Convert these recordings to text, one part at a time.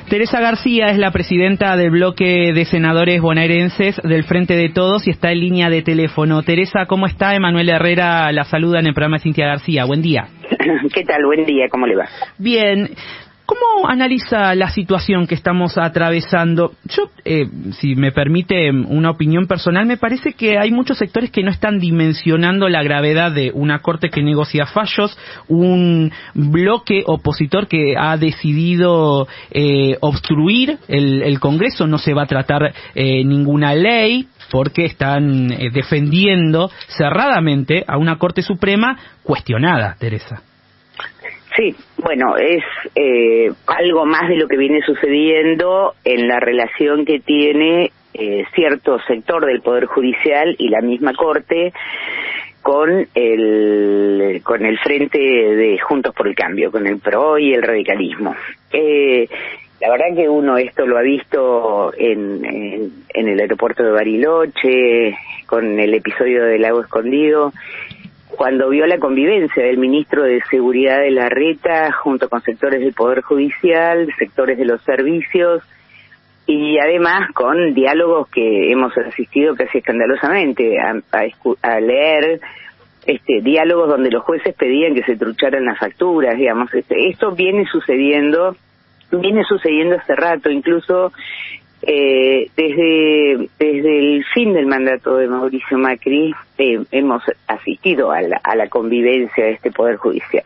Teresa García es la presidenta del bloque de senadores bonaerenses del Frente de Todos y está en línea de teléfono. Teresa, ¿cómo está? Emanuel Herrera la saluda en el programa de Cintia García. Buen día. ¿Qué tal? Buen día, ¿cómo le va? Bien. ¿Cómo analiza la situación que estamos atravesando? Yo, si me permite una opinión personal, me parece que hay muchos sectores que no están dimensionando la gravedad de una corte que negocia fallos, un bloque opositor que ha decidido obstruir el Congreso, no se va a tratar ninguna ley, porque están defendiendo cerradamente a una Corte Suprema cuestionada, Teresa. Sí, bueno, es algo más de lo que viene sucediendo en la relación que tiene cierto sector del Poder Judicial y la misma Corte con el Frente de Juntos por el Cambio, con el PRO y el radicalismo. La verdad que uno esto lo ha visto en el aeropuerto de Bariloche, con el episodio del Lago Escondido, cuando vio la convivencia del ministro de Seguridad de Larreta junto con sectores del Poder Judicial, sectores de los servicios y además con diálogos que hemos asistido casi escandalosamente a leer diálogos donde los jueces pedían que se trucharan las facturas, digamos. Esto viene sucediendo hace rato, incluso desde el fin del mandato de Mauricio Macri hemos asistido a la convivencia de este Poder Judicial.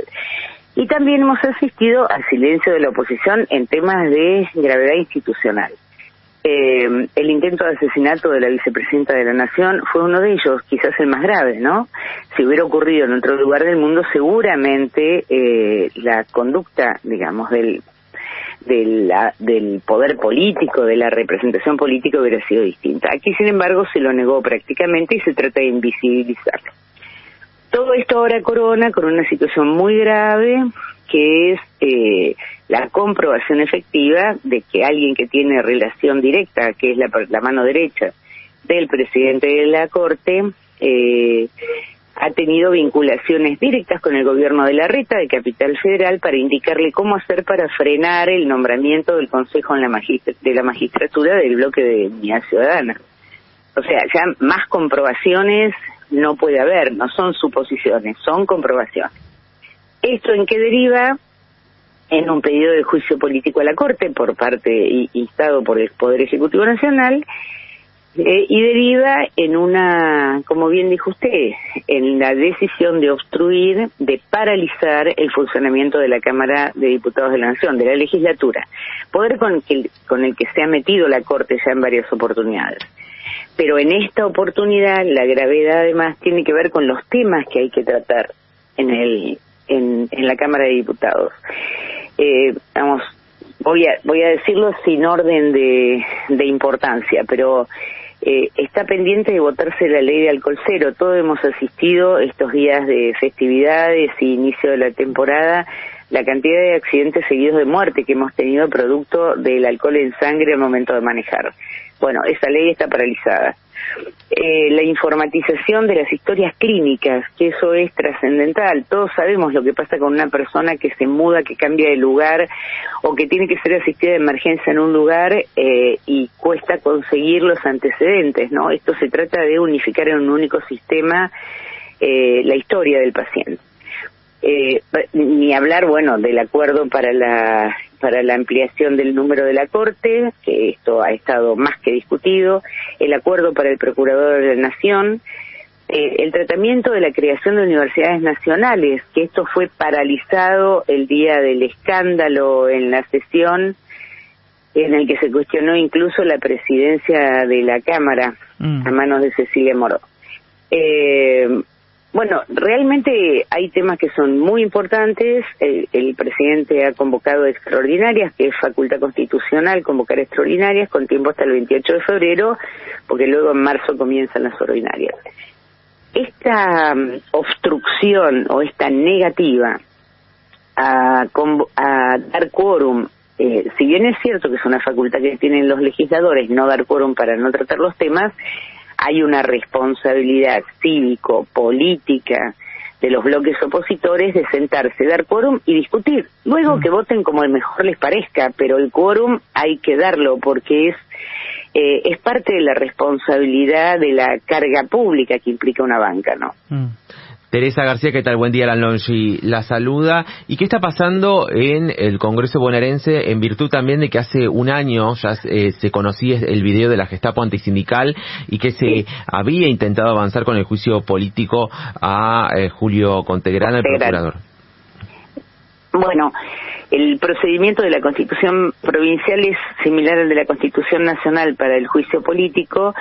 Y también hemos asistido al silencio de la oposición en temas de gravedad institucional. El intento de asesinato de la vicepresidenta de la Nación fue uno de ellos, quizás el más grave, ¿no? Si hubiera ocurrido en otro lugar del mundo, seguramente la conducta, digamos, del poder político, de la representación política hubiera sido distinta. Aquí, sin embargo, se lo negó prácticamente y se trata de invisibilizarlo. Todo esto ahora corona con una situación muy grave, que es la comprobación efectiva de que alguien que tiene relación directa, que es la mano derecha del presidente de la Corte, ha tenido vinculaciones directas con el gobierno de Larreta, de Capital Federal, para indicarle cómo hacer para frenar el nombramiento del Consejo de la Magistratura del bloque de Unidad Ciudadana. O sea, ya más comprobaciones no puede haber, no son suposiciones, son comprobaciones. ¿Esto en qué deriva? En un pedido de juicio político a la Corte por parte instado por el Poder Ejecutivo Nacional, y deriva en una, como bien dijo usted, en la decisión de obstruir, de paralizar el funcionamiento de la Cámara de Diputados de la Nación, de la legislatura, poder con el que se ha metido la Corte ya en varias oportunidades. Pero en esta oportunidad la gravedad además tiene que ver con los temas que hay que tratar en la Cámara de Diputados. Voy a decirlo sin orden de importancia, pero está pendiente de votarse la ley de alcohol cero. Todos hemos asistido estos días de festividades y inicio de la temporada, la cantidad de accidentes seguidos de muerte que hemos tenido producto del alcohol en sangre al momento de manejar. Bueno, esa ley está paralizada. La informatización de las historias clínicas, que eso es trascendental. Todos sabemos lo que pasa con una persona que se muda, que cambia de lugar o que tiene que ser asistida de emergencia en un lugar y cuesta conseguir los antecedentes, ¿no? Esto se trata de unificar en un único sistema la historia del paciente. Ni hablar, bueno, del acuerdo para la ampliación del número de la Corte, que esto ha estado más que discutido, el acuerdo para el Procurador de la Nación, el tratamiento de la creación de universidades nacionales, que esto fue paralizado el día del escándalo en la sesión, en el que se cuestionó incluso la presidencia de la Cámara a manos de Cecilia Moró. Bueno, realmente hay temas que son muy importantes. El presidente ha convocado extraordinarias, que es facultad constitucional convocar extraordinarias con tiempo hasta el 28 de febrero, porque luego en marzo comienzan las ordinarias. Esta obstrucción o esta negativa a dar quórum, si bien es cierto que es una facultad que tienen los legisladores no dar quórum para no tratar los temas, hay una responsabilidad cívico-política de los bloques opositores de sentarse, dar quórum y discutir. Luego que voten como mejor les parezca, pero el quórum hay que darlo porque es parte de la responsabilidad de la carga pública que implica una banca, ¿no? Teresa García, ¿qué tal? Buen día, Alan Longi la saluda. ¿Y qué está pasando en el Congreso bonaerense en virtud también de que hace un año ya se conocía el video de la Gestapo antisindical y que se había intentado avanzar con el juicio político a Julio Contegrán, el procurador? Bueno, el procedimiento de la Constitución provincial es similar al de la Constitución nacional para el juicio político.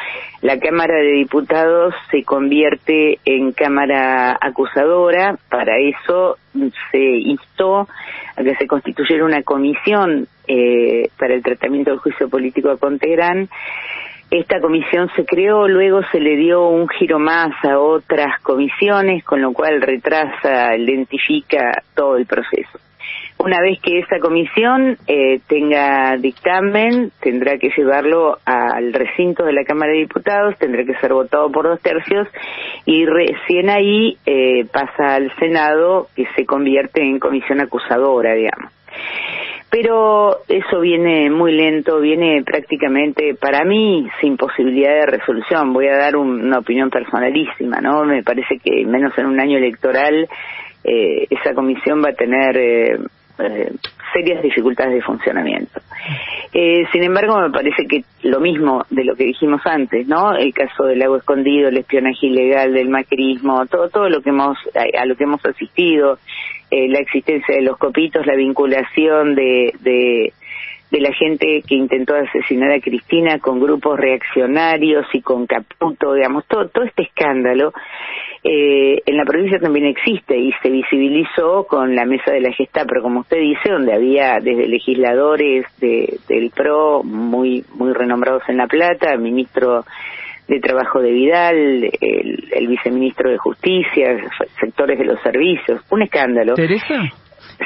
La Cámara de Diputados se convierte en Cámara acusadora. Para eso se instó a que se constituyera una comisión para el tratamiento del juicio político a Contegrán. Esta comisión se creó, luego se le dio un giro más a otras comisiones, con lo cual retrasa, lentifica todo el proceso. Una vez que esa comisión tenga dictamen, tendrá que llevarlo al recinto de la Cámara de Diputados, tendrá que ser votado por 2/3 y recién ahí pasa al Senado, que se convierte en comisión acusadora, digamos. Pero eso viene muy lento, viene prácticamente, para mí, sin posibilidad de resolución. Voy a dar una opinión personalísima, ¿no? Me parece que menos en un año electoral esa comisión va a tener serias dificultades de funcionamiento. Sin embargo, me parece que lo mismo de lo que dijimos antes, ¿no? El caso del lago escondido, el espionaje ilegal, del macrismo, todo lo que a lo que hemos asistido, la existencia de los copitos, la vinculación de la gente que intentó asesinar a Cristina con grupos reaccionarios y con Caputo, digamos, todo este escándalo en la provincia también existe y se visibilizó con la mesa de la Gestapo, como usted dice, donde había desde legisladores del PRO muy renombrados en La Plata, ministro de Trabajo de Vidal, el viceministro de Justicia, sectores de los servicios, un escándalo. ¿Teresa?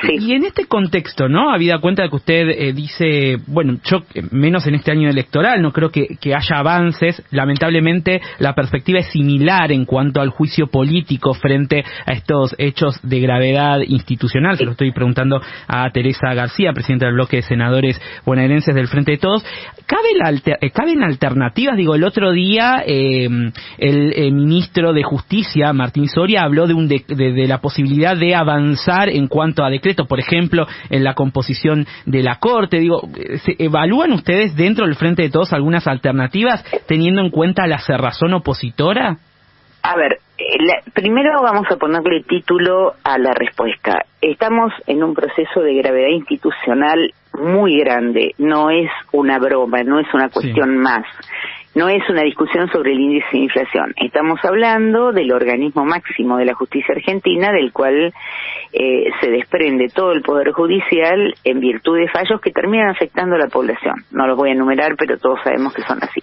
Sí. Y en este contexto, ¿no? Habida cuenta de que usted dice, bueno, yo menos en este año electoral, no creo que haya avances. Lamentablemente la perspectiva es similar en cuanto al juicio político frente a estos hechos de gravedad institucional. Se lo estoy preguntando a Teresa García, presidenta del bloque de senadores bonaerenses del Frente de Todos. ¿Caben alternativas? Digo, el otro día el ministro de Justicia, Martín Soria, habló de la posibilidad de avanzar en cuanto a decreto, por ejemplo, en la composición de la Corte. Digo, ¿evalúan ustedes dentro del Frente de Todos algunas alternativas teniendo en cuenta la cerrazón opositora? A ver, primero vamos a ponerle título a la respuesta. Estamos en un proceso de gravedad institucional muy grande, no es una broma, no es una cuestión más. No es una discusión sobre el índice de inflación. Estamos hablando del organismo máximo de la justicia argentina, del cual se desprende todo el Poder Judicial en virtud de fallos que terminan afectando a la población. No los voy a enumerar, pero todos sabemos que son así.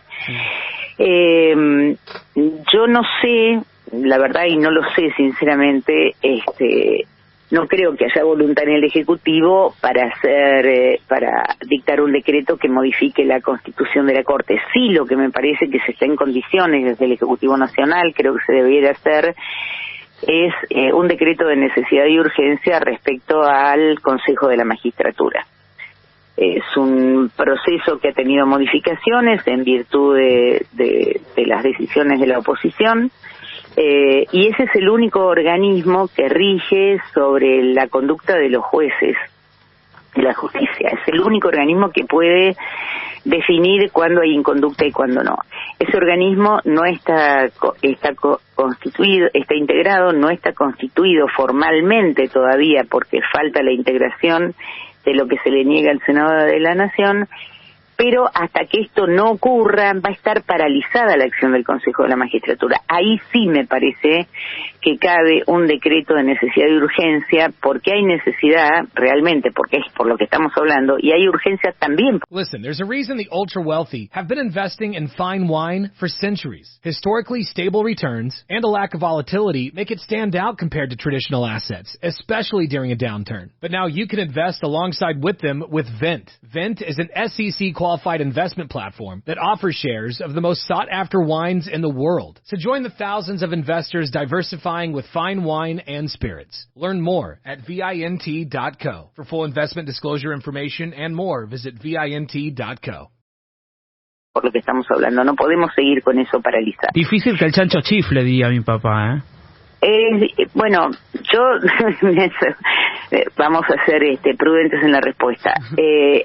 Yo no sé, la verdad, y no lo sé sinceramente, no creo que haya voluntad en el Ejecutivo para dictar un decreto que modifique la Constitución de la Corte. Sí, lo que me parece que se está en condiciones desde el Ejecutivo Nacional, creo que se debiera hacer, es un decreto de necesidad y urgencia respecto al Consejo de la Magistratura. Es un proceso que ha tenido modificaciones en virtud de las decisiones de la oposición. Y ese es el único organismo que rige sobre la conducta de los jueces de la justicia. Es el único organismo que puede definir cuándo hay inconducta y cuándo no. Ese organismo no está constituido, está integrado, no está constituido formalmente todavía porque falta la integración de lo que se le niega al Senado de la Nación, pero hasta que esto no ocurra va a estar paralizada la acción del Consejo de la Magistratura. Ahí sí me parece que cabe un decreto de necesidad y urgencia, porque hay necesidad realmente, porque es por lo que estamos hablando, y hay urgencia también. Listen, there's a reason the ultra wealthy have been investing in fine wine for centuries. Historically stable returns and a lack of volatility make it stand out compared to traditional assets, especially during a downturn. But now you can invest alongside with them with Vent. Vent is an SEC qualified investment platform that offers shares of the most sought-after wines in the world. So join the thousands of investors diversifying with fine wine and spirits. Learn more at vint.co. For full investment disclosure information and more, visit vint.co. Por lo que estamos hablando, no podemos seguir con eso paralizado. Difícil que el chancho chifle, diría mi papá, ¿eh? Bueno, vamos a ser prudentes en la respuesta.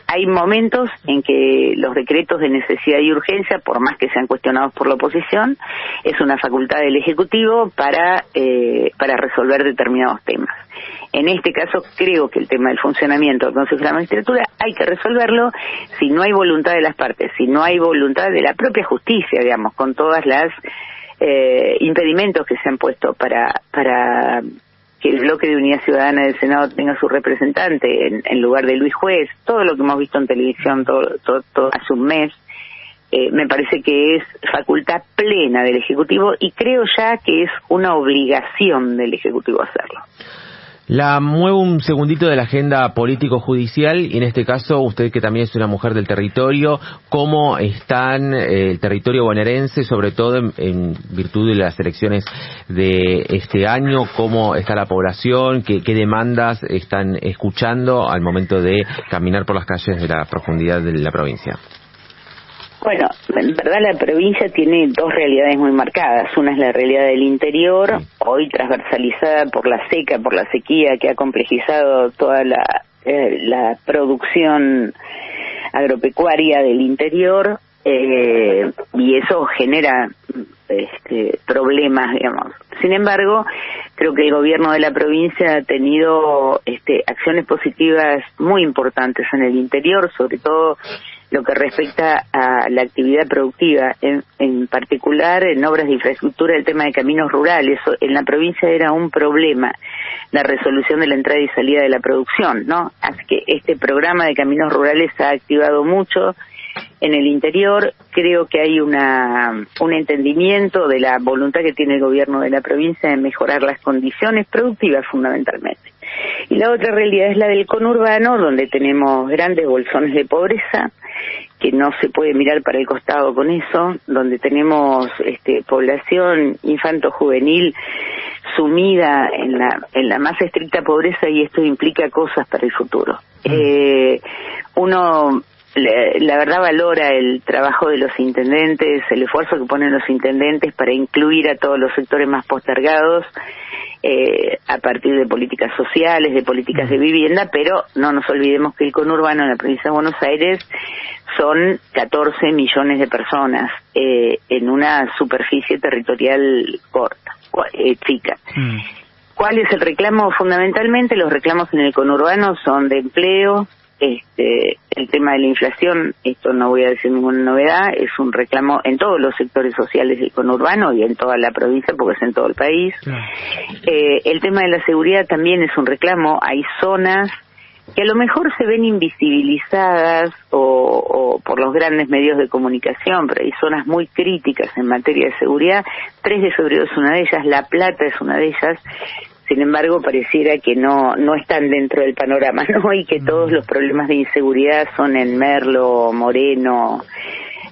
Hay momentos en que los decretos de necesidad y urgencia, por más que sean cuestionados por la oposición, es una facultad del Ejecutivo para resolver determinados temas. En este caso, creo que el tema del funcionamiento del Consejo de la Magistratura hay que resolverlo si no hay voluntad de las partes, si no hay voluntad de la propia justicia, digamos, con todas las impedimentos que se han puesto para que el bloque de Unidad Ciudadana del Senado tenga su representante en lugar de Luis Juez. Todo lo que hemos visto en televisión todo hace un mes, me parece que es facultad plena del Ejecutivo y creo ya que es una obligación del Ejecutivo hacerlo. La muevo un segundito de la agenda político-judicial y en este caso, usted que también es una mujer del territorio, ¿cómo están el territorio bonaerense, sobre todo en virtud de las elecciones de este año? ¿Cómo está la población? ¿Qué demandas están escuchando al momento de caminar por las calles de la profundidad de la provincia? Bueno, en verdad la provincia tiene dos realidades muy marcadas. Una es la realidad del interior, hoy transversalizada por la sequía que ha complejizado toda la producción agropecuaria del interior, y eso genera problemas, digamos. Sin embargo, creo que el gobierno de la provincia ha tenido acciones positivas muy importantes en el interior, sobre todo lo que respecta a la actividad productiva, en particular en obras de infraestructura, el tema de caminos rurales. En la provincia era un problema la resolución de la entrada y salida de la producción, ¿no? Así que este programa de caminos rurales ha activado mucho en el interior. Creo que hay un entendimiento de la voluntad que tiene el gobierno de la provincia de mejorar las condiciones productivas fundamentalmente. Y la otra realidad es la del conurbano, donde tenemos grandes bolsones de pobreza, que no se puede mirar para el costado con eso, donde tenemos población infanto-juvenil sumida en la más estricta pobreza, y esto implica cosas para el futuro. Uno la verdad valora el trabajo de los intendentes, el esfuerzo que ponen los intendentes para incluir a todos los sectores más postergados, a partir de políticas sociales, de políticas de vivienda, pero no nos olvidemos que el conurbano en la provincia de Buenos Aires son 14 millones de personas, en una superficie territorial corta, chica. ¿Cuál es el reclamo? Fundamentalmente los reclamos en el conurbano son de empleo. El tema de la inflación, esto no voy a decir ninguna novedad, es un reclamo en todos los sectores sociales del conurbano y en toda la provincia, porque es en todo el país. Claro. El tema de la seguridad también es un reclamo. Hay zonas que a lo mejor se ven invisibilizadas o por los grandes medios de comunicación, pero hay zonas muy críticas en materia de seguridad. 3 de febrero es una de ellas, La Plata es una de ellas. Sin embargo, pareciera que no están dentro del panorama, ¿no? Y que todos los problemas de inseguridad son en Merlo, Moreno,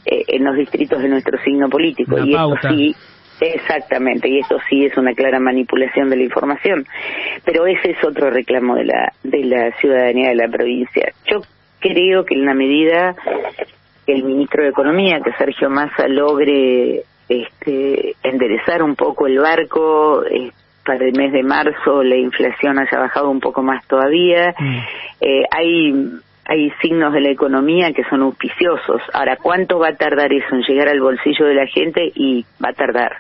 en los distritos de nuestro signo político. Y esto sí, exactamente, y esto sí es una clara manipulación de la información. Pero ese es otro reclamo de la ciudadanía de la provincia. Yo creo que en la medida que el ministro de Economía, que Sergio Massa, logre enderezar un poco el barco, para el mes de marzo la inflación haya bajado un poco más todavía. Hay signos de la economía que son auspiciosos. Ahora, ¿cuánto va a tardar eso en llegar al bolsillo de la gente? Y va a tardar.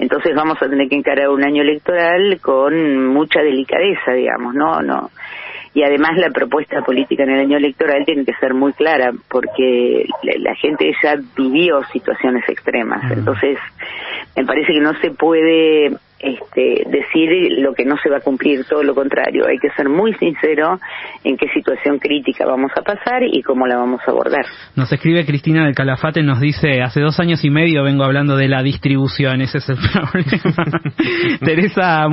Entonces vamos a tener que encarar un año electoral con mucha delicadeza, digamos, ¿no? Y además la propuesta política en el año electoral tiene que ser muy clara, porque la gente ya vivió situaciones extremas. Entonces, me parece que no se puede decir lo que no se va a cumplir, todo lo contrario. Hay que ser muy sincero en qué situación crítica vamos a pasar y cómo la vamos a abordar. Nos escribe Cristina del Calafate, nos dice: hace 2 años y medio vengo hablando de la distribución, ese es el problema. Teresa